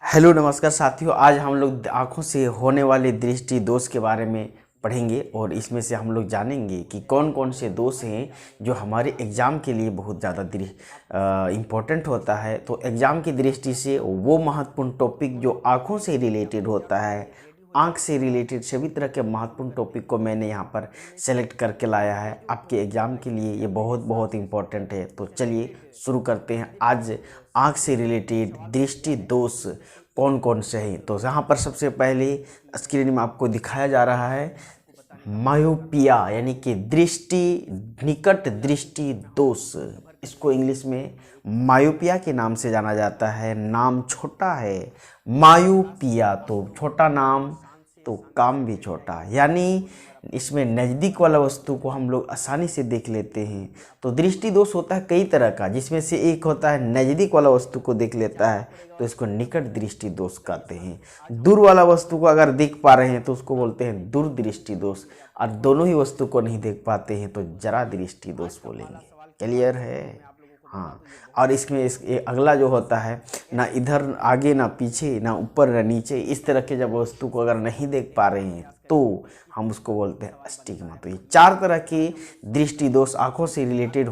Hello नमस्कार साथियों। आज हम लोग आँखों से होने वाले दृष्टि दोष के बारे में पढ़ेंगे और इसमें से हम लोग जानेंगे कि कौन कौन से दोष हैं जो हमारे एग्ज़ाम के लिए बहुत ज़्यादा इम्पोर्टेंट होता है। तो एग्ज़ाम की दृष्टि से वो महत्वपूर्ण टॉपिक जो आँखों से रिलेटेड होता है, आँख से रिलेटेड सभी तरह के महत्वपूर्ण टॉपिक को मैंने यहाँ पर सेलेक्ट करके लाया है आपके एग्ज़ाम के लिए। ये बहुत बहुत इम्पोर्टेंट है। तो चलिए शुरू करते हैं। आज आँख से रिलेटेड दृष्टि दोष कौन कौन से हैं। तो यहाँ पर सबसे पहले स्क्रीन में आपको दिखाया जा रहा है मायोपिया यानी कि निकट दृष्टि दोष। इसको इंग्लिश में मायोपिया के नाम से जाना जाता है। नाम छोटा है मायोपिया, तो छोटा नाम तो काम भी छोटा, यानी इसमें नज़दीक वाला वस्तु को हम लोग आसानी से देख लेते हैं। तो दृष्टि दोष होता है कई तरह का, जिसमें से एक होता है नज़दीक वाला वस्तु को देख लेता है तो इसको निकट दृष्टि दोष कहते हैं। दूर वाला वस्तु को अगर देख पा रहे हैं तो उसको बोलते हैं दूर दृष्टि दोष, और दोनों ही वस्तु को नहीं देख पाते हैं तो जरा दृष्टि दोष बोलेंगे। क्लियर है? हाँ। और इसमें अगला जो होता है, ना इधर आगे ना पीछे ना ऊपर ना नीचे, इस तरह के जब वस्तु को अगर नहीं देख पा रहे हैं तो हम उसको बोलते हैं अस्टिग्मा। तो ये चार तरह के दृष्टि दोष आँखों से रिलेटेड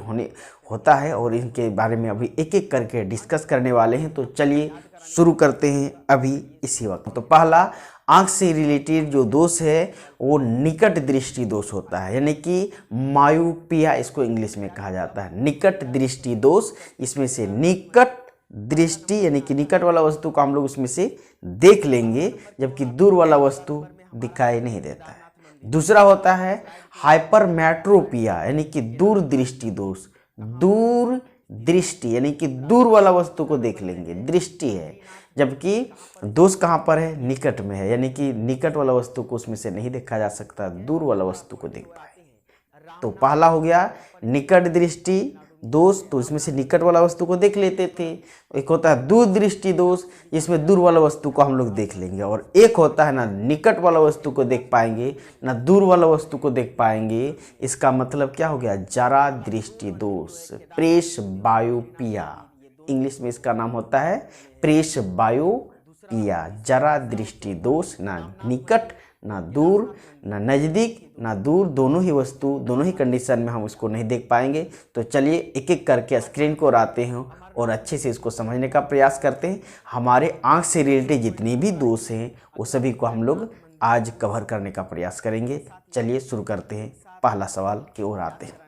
होता है और इनके बारे में अभी एक एक करके डिस्कस करने वाले हैं। तो चलिए शुरू करते हैं अभी इसी वक्त। तो पहला आँख से रिलेटेड जो दोष है वो निकट दृष्टि दोष होता है, यानी कि मायोपिया इसको इंग्लिश में कहा जाता है। निकट दृष्टि दोष, इसमें से निकट दृष्टि यानी कि निकट वाला वस्तु को हम लोग उसमें से देख लेंगे, जबकि दूर वाला वस्तु दिखाई नहीं देता है। दूसरा होता है हाइपरमेट्रोपिया यानी कि दूर दृष्टि दोष। दूर दृष्टि यानी कि दूर वाला वस्तु को देख लेंगे, दृष्टि है, जबकि दोष कहाँ पर है? निकट में है, यानी कि निकट वाला वस्तु को उसमें से नहीं देखा जा सकता, दूर वाला वस्तु को देख पाए। तो पहला हो गया निकट दृष्टि दोष, तो इसमें से निकट वाला वस्तु को देख लेते थे। एक होता है दूर दृष्टि दोष, जिसमें दूर वाला वस्तु को हम लोग देख लेंगे। और एक होता है ना निकट वाला वस्तु को देख पाएंगे ना दूर वाला वस्तु को देख पाएंगे। इसका मतलब क्या हो गया? जरा दृष्टि दोष, प्रेस बायोपिया। इंग्लिश में इसका नाम होता है प्रेस बायोपिया। जरा दृष्टि दोष, ना निकट ना दूर ना नज़दीक ना दूर, दोनों ही वस्तु दोनों ही कंडीशन में हम उसको नहीं देख पाएंगे। तो चलिए एक एक करके स्क्रीन को उड़ाते हैं और अच्छे से इसको समझने का प्रयास करते हैं। हमारे आँख से रिलेटेड जितने भी दोष हैं वो सभी को हम लोग आज कवर करने का प्रयास करेंगे। चलिए शुरू करते हैं, पहला सवाल की ओर आते हैं।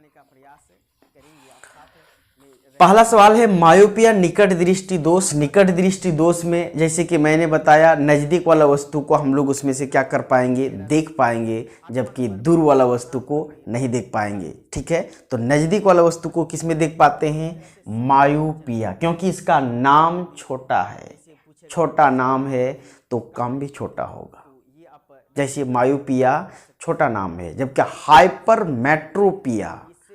पहला सवाल है मायोपिया निकट दृष्टि दोष। निकट दृष्टि दोष में जैसे कि मैंने बताया नज़दीक वाला वस्तु को हम लोग उसमें से क्या कर पाएंगे? देख पाएंगे, जबकि दूर वाला वस्तु को नहीं देख पाएंगे। ठीक है, तो नज़दीक वाला वस्तु को किस में देख पाते हैं? मायोपिया, क्योंकि इसका नाम छोटा है। छोटा नाम है तो काम भी छोटा होगा। जैसे मायोपिया छोटा नाम है, जबकि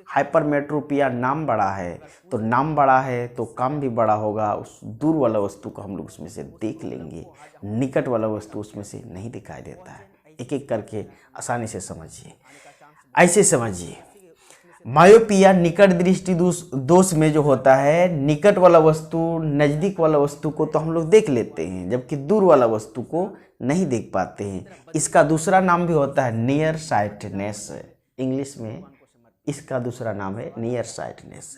हाइपरमेट्रोपिया नाम बड़ा है, तो नाम बड़ा है तो काम भी बड़ा होगा। उस दूर वाला वस्तु को हम लोग उसमें से देख लेंगे, निकट वाला वस्तु उसमें से नहीं दिखाई देता है। एक एक करके आसानी से समझिए, ऐसे समझिए। मायोपिया निकट दृष्टि दोष में जो होता है, निकट वाला वस्तु नज़दीक वाला वस्तु को तो हम लोग देख लेते हैं, जबकि दूर वाला वस्तु को नहीं देख पाते हैं। इसका दूसरा नाम भी होता है नियर साइटनेस। इंग्लिश में इसका दूसरा नाम है नियर साइटनेस।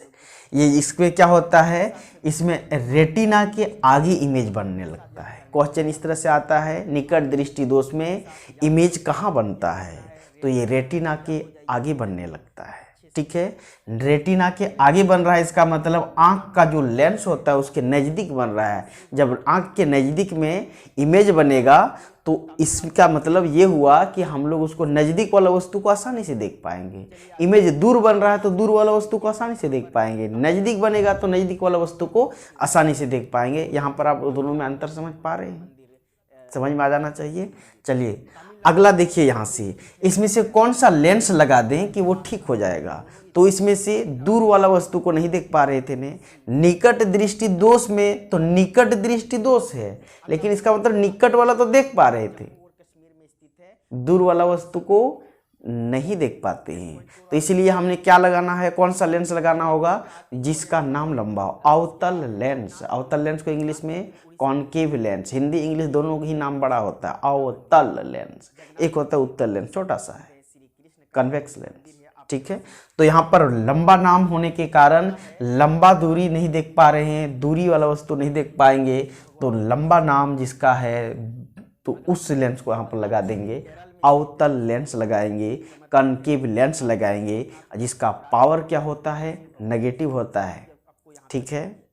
ये इसमें क्या होता है? इसमें रेटिना के आगे इमेज बनने लगता है। क्वेश्चन इस तरह से आता है, निकट दृष्टि दोष में इमेज कहाँ बनता है? तो ये रेटिना के आगे बनने लगता है। ठीक है, रेटिना के आगे बन रहा है, इसका मतलब आँख का जो लेंस होता है उसके नज़दीक बन रहा है। जब आँख के नज़दीक में इमेज बनेगा तो इसका मतलब ये हुआ कि हम लोग उसको नज़दीक वाला वस्तु को आसानी से देख पाएंगे। इमेज दूर बन रहा है तो दूर वाला वस्तु को आसानी से देख पाएंगे। नज़दीक बनेगा तो नज़दीक वाला वस्तु को आसानी से देख पाएंगे। यहाँ पर आप दोनों में अंतर समझ पा रहे हैं? समझ में आ जाना चाहिए। चलिए अगला देखिए, यहाँ से इसमें से कौन सा लेंस लगा दें कि वो ठीक हो जाएगा? तो इसमें से दूर वाला वस्तु को नहीं देख पा रहे थे ने, निकट दृष्टि दोष में तो निकट दृष्टि दोष है, लेकिन इसका मतलब निकट वाला तो देख पा रहे थे, दूर वाला वस्तु को नहीं देख पाते हैं। तो इसलिए हमने क्या लगाना है, कौन सा लेंस लगाना होगा, जिसका नाम लंबा हो, अवतल लेंस। अवतल लेंस को इंग्लिश में कॉनकेव लेंस, हिंदी इंग्लिश दोनों ही नाम बड़ा होता है, अवतल लेंस। एक होता है उत्तल लेंस, छोटा सा है, कन्वेक्स लेंस, ठीक है। तो यहाँ पर लंबा नाम होने के कारण लंबा दूरी नहीं देख पा रहे हैं, दूरी वाला वस्तु नहीं देख पाएंगे, तो लंबा नाम जिसका है तो उस लेंस को यहाँ पर लगा देंगे, अवतल लेंस लगाएंगे, कनकेव लेंस लगाएंगे, जिसका पावर क्या होता है, नेगेटिव होता है, ठीक है।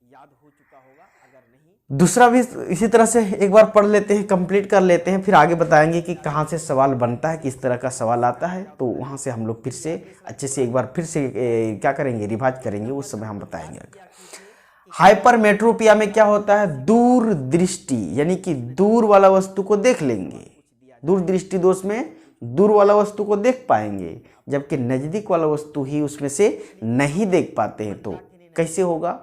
दूसरा भी इसी तरह से एक बार पढ़ लेते हैं, कंप्लीट कर लेते हैं, फिर आगे बताएंगे कि कहाँ से सवाल बनता है, किस तरह का सवाल आता है। तो वहाँ से हम लोग फिर से अच्छे से एक बार फिर से क्या करेंगे, रिवाइज करेंगे, उस समय हम बताएंगे। हाइपरमेट्रोपिया में क्या होता है, दूर दृष्टि, यानी कि दूर वाला वस्तु को देख लेंगे। दूर दृष्टि दोष में दूर वाला वस्तु को देख पाएंगे, जबकि नजदीक वाला वस्तु ही उसमें से नहीं देख पाते हैं। तो कैसे होगा,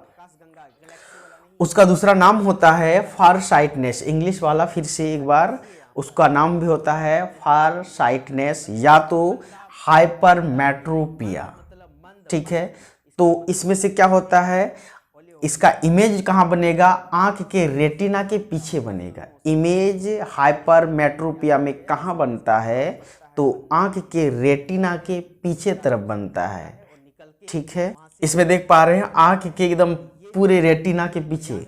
उसका दूसरा नाम होता है फार साइटनेस। इंग्लिश वाला फिर से एक बार, उसका नाम भी होता है फार साइटनेस या तो हाइपरमेट्रोपिया, ठीक है। तो इसमें से क्या होता है, इसका इमेज कहाँ बनेगा, आंख के रेटिना के पीछे बनेगा। इमेज हाइपरमेट्रोपिया में कहाँ बनता है, तो आंख के रेटिना के पीछे तरफ बनता है, ठीक है। इसमें देख पा रहे हैं आंख के एकदम पूरे रेटिना के पीछे,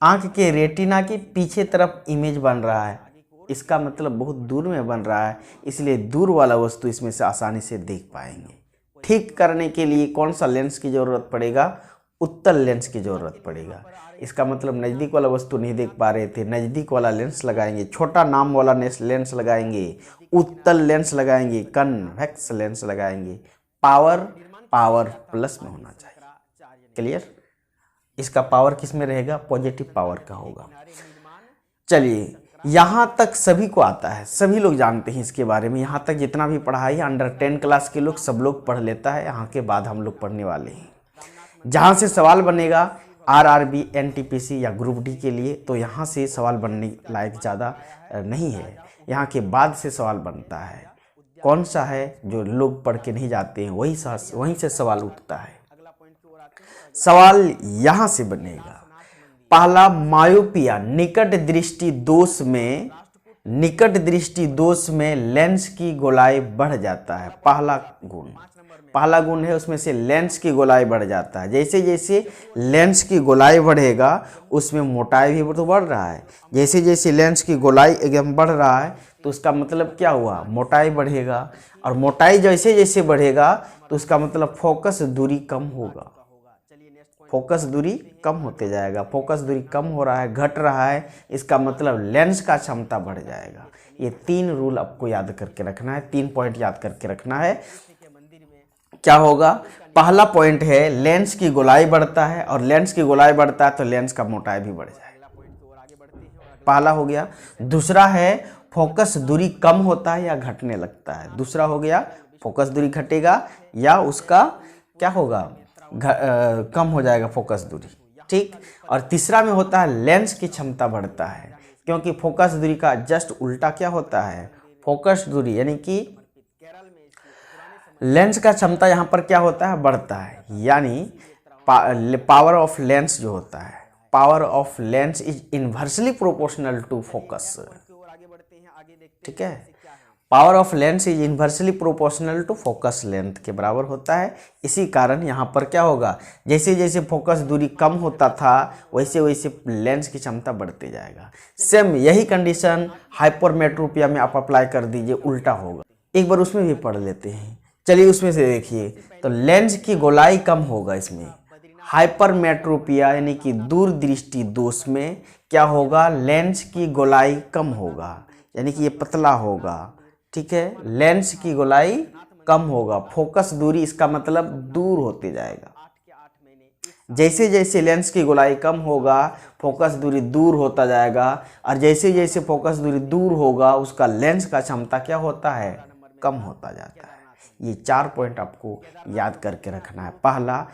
आंख के रेटिना के पीछे तरफ इमेज बन रहा है। इसका मतलब बहुत दूर में बन रहा है, इसलिए दूर वाला वस्तु इसमें से आसानी से देख पाएंगे। ठीक करने के लिए कौन सा लेंस की जरूरत पड़ेगा, उत्तल लेंस की जरूरत पड़ेगा। इसका मतलब नज़दीक वाला वस्तु नहीं देख पा रहे थे, नज़दीक वाला लेंस लगाएंगे, छोटा नाम वाला लेंस लगाएंगे, उत्तल लेंस लगाएंगे, कन्वेक्स लेंस लगाएंगे। पावर प्लस में होना चाहिए, क्लियर। इसका पावर किस में रहेगा, पॉजिटिव पावर का होगा। चलिए, यहाँ तक सभी को आता है, सभी लोग जानते हैं इसके बारे में। यहाँ तक जितना भी पढ़ाई अंडर 10 क्लास के लोग सब लोग पढ़ लेता है। यहाँ के बाद हम लोग पढ़ने वाले हैं जहाँ से सवाल बनेगा आरआरबी, एनटीपीसी या ग्रुप डी के लिए, तो यहाँ से सवाल बनने लायक ज़्यादा नहीं है। यहाँ के बाद से सवाल बनता है, कौन सा है जो लोग पढ़ के नहीं जाते हैं, वहीं से सवाल उठता है। सवाल यहाँ से बनेगा, पहला मायोपिया, निकट दृष्टि दोष में लेंस की गोलाई बढ़ जाता है। पहला गुण है उसमें से लेंस की गोलाई बढ़ जाता है। जैसे जैसे लेंस की गोलाई बढ़ेगा उसमें मोटाई भी तो बढ़ रहा है। जैसे जैसे लेंस की गोलाई एकदम बढ़ रहा है तो उसका मतलब क्या हुआ, मोटाई बढ़ेगा, और मोटाई जैसे जैसे बढ़ेगा तो उसका मतलब फोकस दूरी कम होगा। फोकस दूरी कम होते जाएगा, फोकस दूरी कम हो रहा है, घट रहा है, इसका मतलब लेंस का क्षमता बढ़ जाएगा। ये 3 रूल आपको याद करके रखना है, 3 पॉइंट याद करके रखना है। क्या होगा, पहला पॉइंट है लेंस की गोलाई बढ़ता है, और लेंस की गोलाई बढ़ता है तो लेंस का मोटाई भी बढ़ जाएगा, पहला हो गया। दूसरा है फोकस दूरी कम होता है या घटने लगता है, दूसरा हो गया फोकस दूरी घटेगा या उसका क्या होगा, कम हो जाएगा फोकस दूरी, ठीक। और तीसरा में होता है लेंस की क्षमता बढ़ता है, क्योंकि फोकस दूरी का जस्ट उल्टा क्या होता है, फोकस दूरी, यानी कि लेंस का क्षमता यहाँ पर क्या होता है, बढ़ता है। यानी पावर ऑफ लेंस जो होता है, power of lens is inversely proportional to focus, ठीक है। Power of lens is inversely proportional to focus length के बराबर होता है। इसी कारण यहाँ पर क्या होगा, जैसे जैसे फोकस दूरी कम होता था वैसे वैसे लेंस की क्षमता बढ़ते जाएगा। सेम यही कंडीशन हाइपरमेट्रोपिया में आप अप्लाई कर दीजिए, उल्टा होगा। एक बार उसमें भी पढ़ लेते हैं, चलिए उसमें से देखिए। तो लेंस की गोलाई कम होगा इसमें, हाइपरमेट्रोपिया यानी कि दूर दृष्टि दोष में क्या होगा, लेंस की गोलाई कम होगा, यानी कि ये पतला होगा, ठीक है। लेंस की गोलाई कम होगा, फोकस दूरी इसका मतलब दूर होते जाएगा। जैसे जैसे लेंस की गोलाई कम होगा फोकस दूरी दूर होता जाएगा, और जैसे जैसे फोकस दूरी दूर होगा उसका लेंस का क्षमता क्या होता है, कम होता जाता है। ये 4 पॉइंट आपको याद करके रखना है। पहला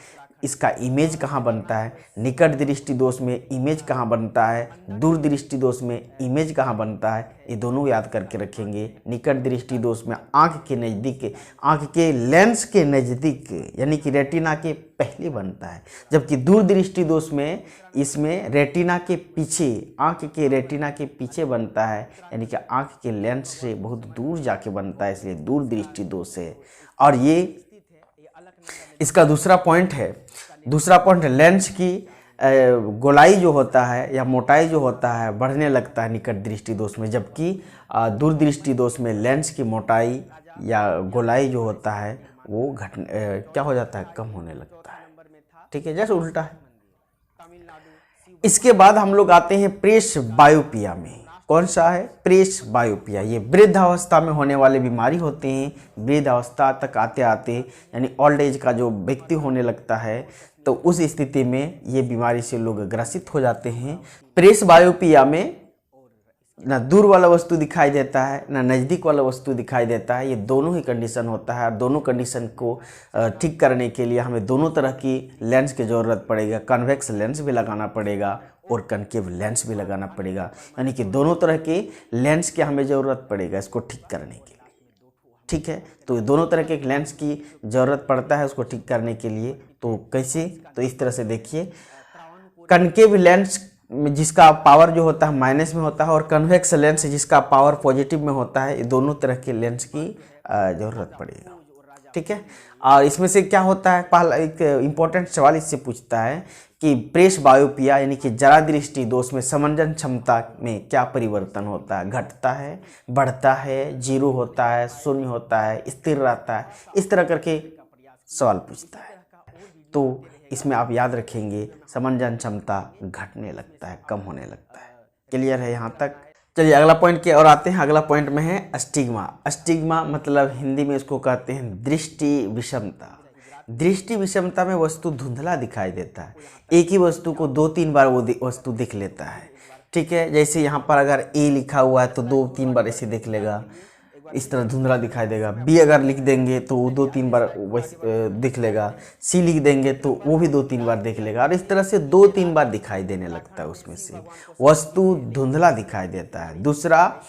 इसका इमेज कहाँ बनता है, निकट दृष्टि दोष में इमेज कहाँ बनता है, दूर दृष्टि दोष में इमेज कहाँ बनता है, ये दोनों याद करके रखेंगे। निकट दृष्टि दोष में आँख के नज़दीक, आँख के लेंस के नज़दीक यानी कि रेटिना के पहले बनता है, जबकि दूर दृष्टि दोष में इसमें रेटिना के पीछे, आँख के रेटिना के पीछे बनता है, यानी कि आँख के लेंस से बहुत दूर जाके बनता है, इसलिए दूर दृष्टि दोष है। और ये इसका दूसरा पॉइंट है। दूसरा पॉइंट लेंस की गोलाई जो होता है या मोटाई जो होता है बढ़ने लगता है निकट दृष्टि दोष में, जबकि दूर दृष्टि दोष में लेंस की मोटाई या गोलाई जो होता है वो क्या हो जाता है, कम होने लगता है। ठीक है, जैसे उल्टा है। इसके बाद हम लोग आते हैं प्रेस बायोपिया में। कौन सा है, प्रेस बायोपिया। ये वृद्धावस्था में होने वाले बीमारी होते हैं। वृद्धावस्था तक आते आते यानी ओल्ड एज का जो व्यक्ति होने लगता है, तो उस स्थिति में ये बीमारी से लोग ग्रसित हो जाते हैं। प्रेस बायोपिया में ना दूर वाला वस्तु दिखाई देता है ना नज़दीक वाला वस्तु दिखाई देता है। ये दोनों ही कंडीशन होता है, और दोनों कंडीशन को ठीक करने के लिए हमें दोनों तरह की लेंस की ज़रूरत पड़ेगा। कन्वेक्स लेंस भी लगाना पड़ेगा और कनकेव लेंस भी लगाना पड़ेगा, यानी कि दोनों तरह के लेंस की हमें ज़रूरत पड़ेगा इसको ठीक करने के लिए। ठीक है, तो दोनों तरह के लेंस की ज़रूरत पड़ता है उसको ठीक करने के लिए। तो कैसे, तो इस तरह से देखिए, कनकेव लेंस जिसका पावर जो होता है माइनस में होता है, और कन्वेक्स लेंस जिसका पावर पॉजिटिव में होता है, ये दोनों तरह के लेंस की ज़रूरत पड़ेगा। ठीक है, और इसमें से क्या होता है, पहला एक इम्पोर्टेंट सवाल इससे पूछता है कि प्रेस बायोपिया यानी कि जरा दृष्टि दोष में समंजन क्षमता में क्या परिवर्तन होता है, घटता है, बढ़ता है, जीरो होता है, शून्य होता है, स्थिर रहता है, इस तरह करके सवाल पूछता है। तो इसमें आप याद रखेंगे समंजन क्षमता घटने लगता है, कम होने लगता है। क्लियर है यहाँ तक? चलिए अगला पॉइंट की ओर आते हैं। अगला पॉइंट में है अस्टिग्मा। अस्टिग्मा मतलब हिंदी में इसको कहते हैं दृष्टि विषमता। दृष्टि विषमता में वस्तु धुंधला दिखाई देता है, एक ही वस्तु को 2-3 बार वो वस्तु दिख लेता है। ठीक है, जैसे यहाँ पर अगर ए लिखा हुआ है तो 2-3 बार ऐसे देख लेगा, इस तरह धुंधला दिखाई देगा। बी अगर लिख देंगे तो वो 2-3 बार दिख लेगा। सी लिख देंगे तो वो भी 2-3 बार देख लेगा, और इस तरह से 2-3 बार दिखाई देने लगता है, उसमें से वस्तु धुंधला दिखाई देता है। दूसरा,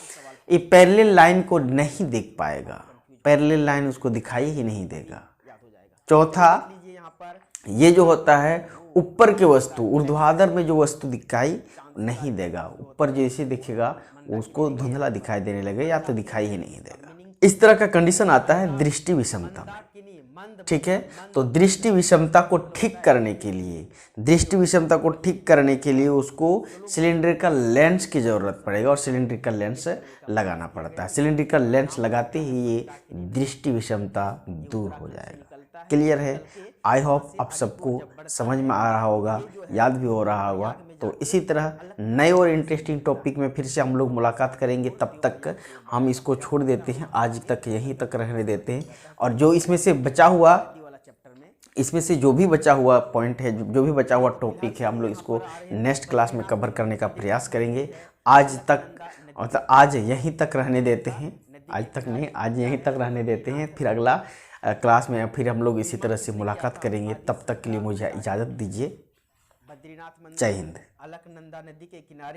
ये पैरेलल लाइन को नहीं देख पाएगा, पैरेलल लाइन उसको दिखाई ही नहीं देगा। चौथा, ये जो होता है ऊपर के वस्तु ऊर्ध्वाधर में जो वस्तु दिखाई नहीं देगा, ऊपर जैसे दिखेगा उसको धुंधला दिखाई देने लगे या तो दिखाई ही नहीं देगा। इस तरह का कंडीशन आता है दृष्टि विषमता में। ठीक है, तो दृष्टि विषमता को ठीक करने के लिए, दृष्टि विषमता को ठीक करने के लिए उसको सिलिंड्रिकल लेंस की ज़रूरत पड़ेगा, और सिलिंड्रिकल लेंस लगाना पड़ता है। सिलिंड्रिकल लेंस लगाते ही ये दृष्टि विषमता दूर हो जाएगा। क्लियर है? आई होप आप सबको समझ में आ रहा होगा, याद भी हो रहा होगा। तो इसी तरह नए और इंटरेस्टिंग टॉपिक में फिर से हम लोग मुलाकात करेंगे। तब तक हम इसको छोड़ देते हैं, आज तक यहीं तक रहने देते हैं। और जो इसमें से बचा हुआ, इसमें से जो भी बचा हुआ पॉइंट है, जो भी बचा हुआ टॉपिक है, हम लोग इसको नेक्स्ट क्लास में कवर करने का प्रयास करेंगे। आज तक मतलब आज यहीं तक रहने देते हैं, आज तक नहीं, आज यहीं तक रहने देते हैं। फिर अगला क्लास में फिर हम लोग इसी तरह से मुलाकात करेंगे। तब तक के लिए मुझे इजाज़त दीजिए। जय हिंद। अलकनंदा नदी के किनारे